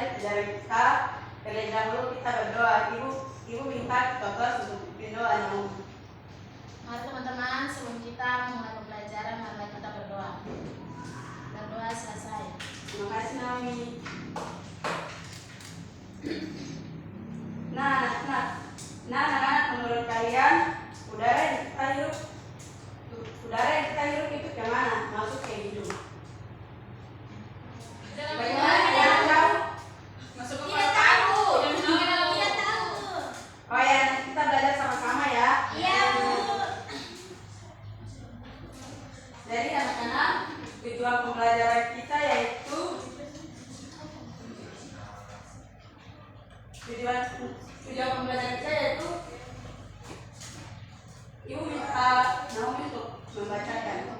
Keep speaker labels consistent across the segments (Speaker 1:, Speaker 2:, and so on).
Speaker 1: pelajaran kita. Terlebih dahulu kita berdoa. Ibu minta Bapak untuk berdoa.
Speaker 2: Mari teman-teman, sebelum kita mulai pembelajaran, mari kita berdoa. Berdoa selesai.
Speaker 1: Terima kasih Naomi. Nah, anak-anak, menurut kalian udara yang kita hirup itu kemana? Masuk ke hidung. Bagaimana kalian tahu?
Speaker 3: Masuk ke paru-paru.
Speaker 2: Tidak tahu.
Speaker 1: Oh ya, kita belajar sama-sama ya.
Speaker 2: Iya, Bu.
Speaker 1: Jadi anak-anak, tujuan pembelajaran kita yaitu Ibu minta Naomi untuk membacakan.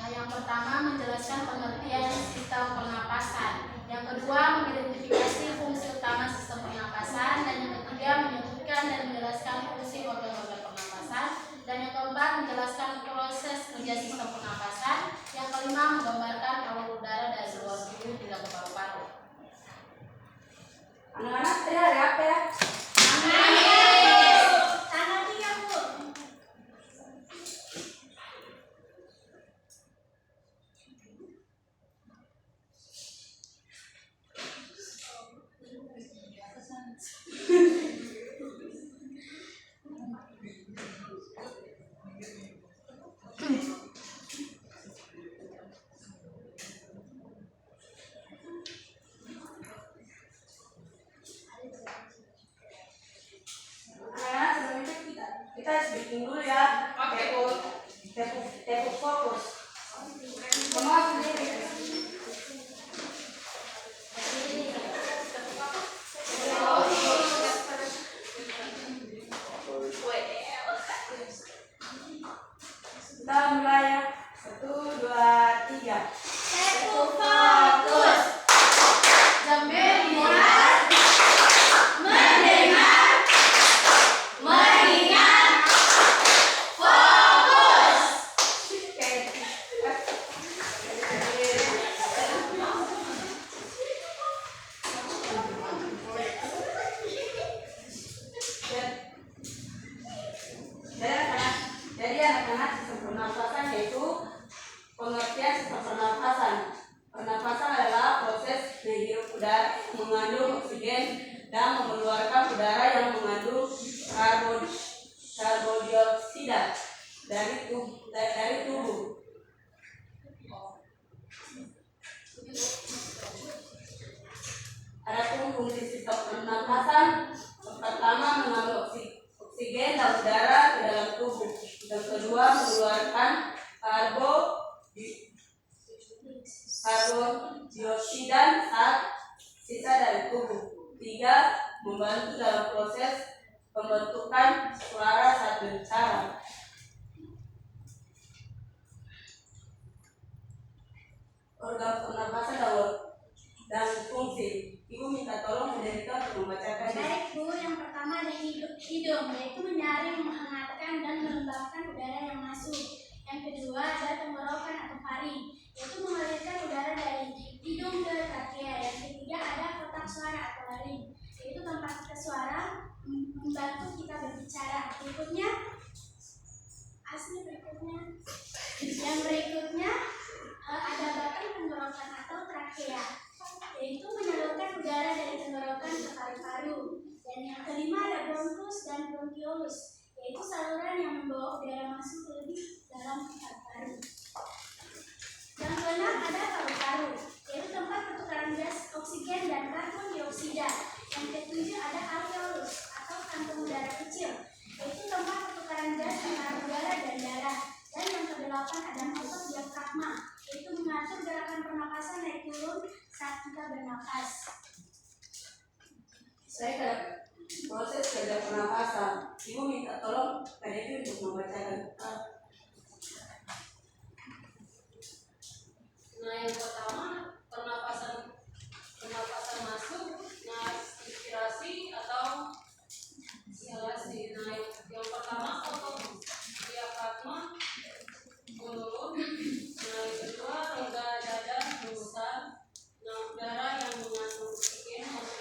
Speaker 2: Yang pertama menjelaskan pengertian sistem pernapasan. Yang kedua mengidentifikasi fungsi utama sistem pernapasan. Dan yang ketiga menyebutkan dan menjelaskan fungsi organ-organ pernapasan. Dan yang keempat menjelaskan proses kerja sistem pernapasan. Yang kelima menggambarkan alur udara dari luar hidung hingga ke paru-paru.
Speaker 1: Anak-anak, tadi ada apa ya? Anak-anak, sebelum itu kita harus bikin dulu ya. Tepuk fokus. Semua sendiri. Kita mulai ya. 1, 2, 3.
Speaker 2: Tepuk fokus. Mendengar, mengingat, fokus.
Speaker 1: Jadi anak-anak, sistem pernafasan yaitu pengertian sistem pernafasan. Pernafasan adalah proses menghirup udara yang mengandung oksigen dan mengeluarkan udara yang mengandung karbon dioksida dari tubuh. Adapun fungsi sistem pernafasan pertama mengambil oksigen dan udara ke dalam tubuh. Yang kedua mengeluarkan karbon dioksida saat sisa dari tubuh. 3. Membantu dalam proses pembentukan suara saat berbicara. Organ pernapasan dan fungsi. Ibu minta tolong Federica untuk membacakan.
Speaker 4: Baik Bu, yang pertama ada hidung, yaitu menyaring, menghangatkan dan melembabkan udara yang masuk. Yang kedua ada tenggorokan atau faring, yaitu mengalirkan udara dari hidung ke trakea. Yang ketiga ada kotak suara atau laring, yaitu tempat kita suara membantu kita berbicara. Yang berikutnya ada batang tenggorokan atau trakea, yaitu menyalurkan udara dari tenggorokan ke paru-paru. Dan yang kelima ada bronkus dan bronkiolus, yaitu saluran yang membawa udara masuk lebih dalam ke paru-paru. Yang keenam ada paru-paru, yaitu tempat pertukaran gas oksigen dan karbon dioksida. Yang ketujuh ada alveolus atau kantong udara kecil, yaitu tempat pertukaran gas antara udara dan darah. Dan yang kedelapan ada otot diafragma, yaitu mengatur gerakan pernapasan naik turun saat kita bernapas.
Speaker 1: Saya proses kerja pernapasan. Ibu minta tolong Kak Devi untuk membacakan.
Speaker 3: Nah, yang pertama pernapasan masuk, nah inspirasi atau ekhalasi. Nah, yang pertama otot diafragma menurun. Nah, yang kedua rongga dada membesar. Nah, udara yang mengandung oksigen masuk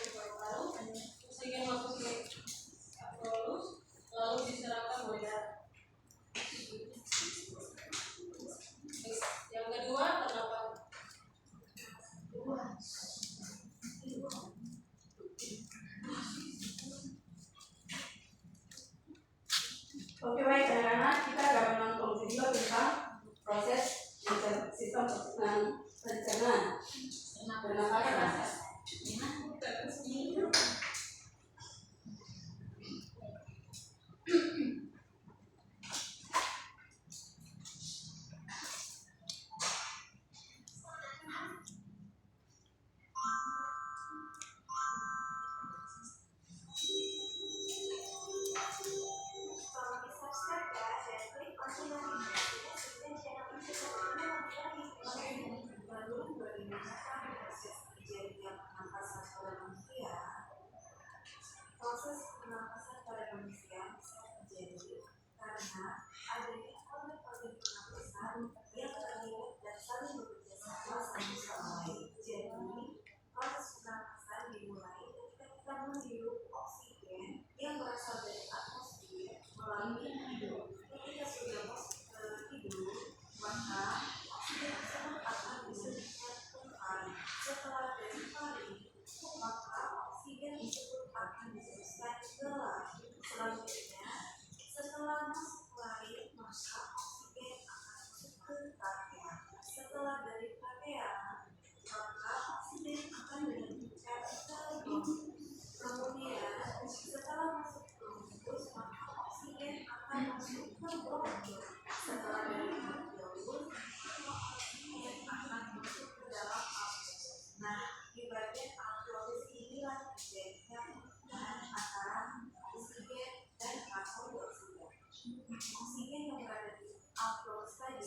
Speaker 5: Kemudian setelah masuk ke bronkus, maka oksigen akan masuk ke bronkiol. Setelah dari bronkiol, oksigen akan masuk ke dalam alveolus. Nah, di bagian alveolus inilah terjadinya perpindahan antara oksigen dan karbon dioksida. Oksigen yang berada di alveolus tadi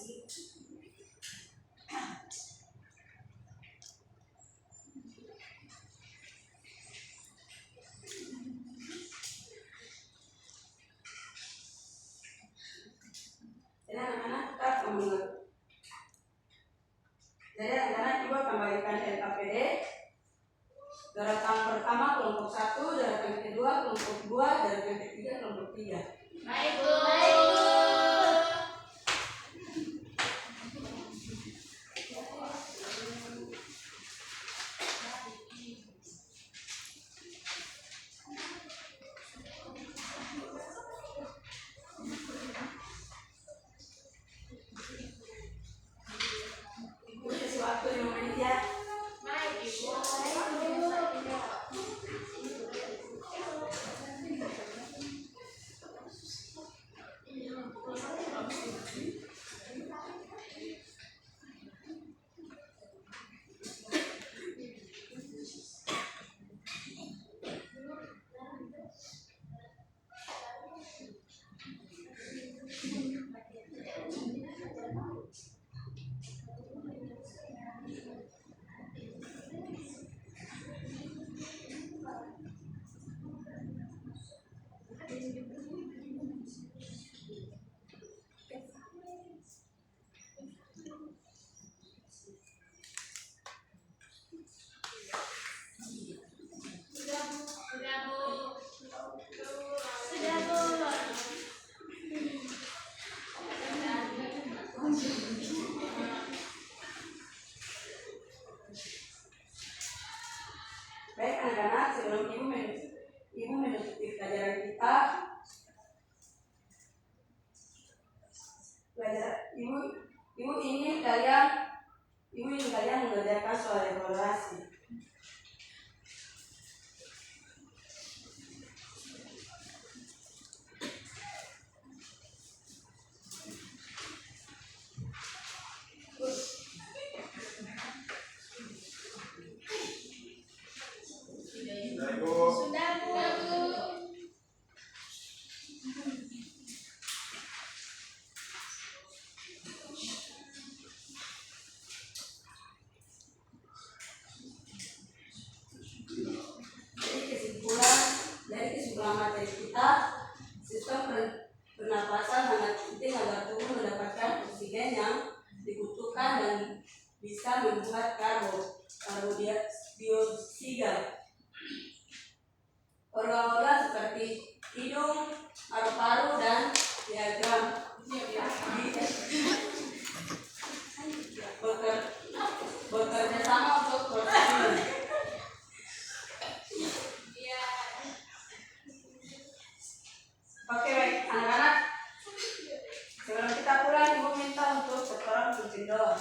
Speaker 1: Jadi anak-anak coba kembalikan LKPD. Daratan pertama kelompok 1, daratan kedua kelompok 2, daratan ketiga kelompok 3.
Speaker 2: Baik, Bu.
Speaker 1: Ibu kasih waktu 5 menit ya.
Speaker 2: Baik, Ibu. Sudah, Bu.
Speaker 4: Sudah, Bu.
Speaker 1: Baik anak-anak, sebelum ibu menutupi pelajaran kita, ibu ingin kalian mengerjakan soal evaluasi.
Speaker 4: Sudah, Bu.
Speaker 1: Dari kesimpulan materi kita, sistem pernapasan sangat penting agar tubuh mendapatkan oksigen yang dibutuhkan dan bisa membuat karbondioksida. Organ-organ seperti hidung, paru-paru, dan diafragma bekerja sama untuk proses. Oke, baik anak-anak, sebelum kita pulang ibu minta untuk setoran kursi doa.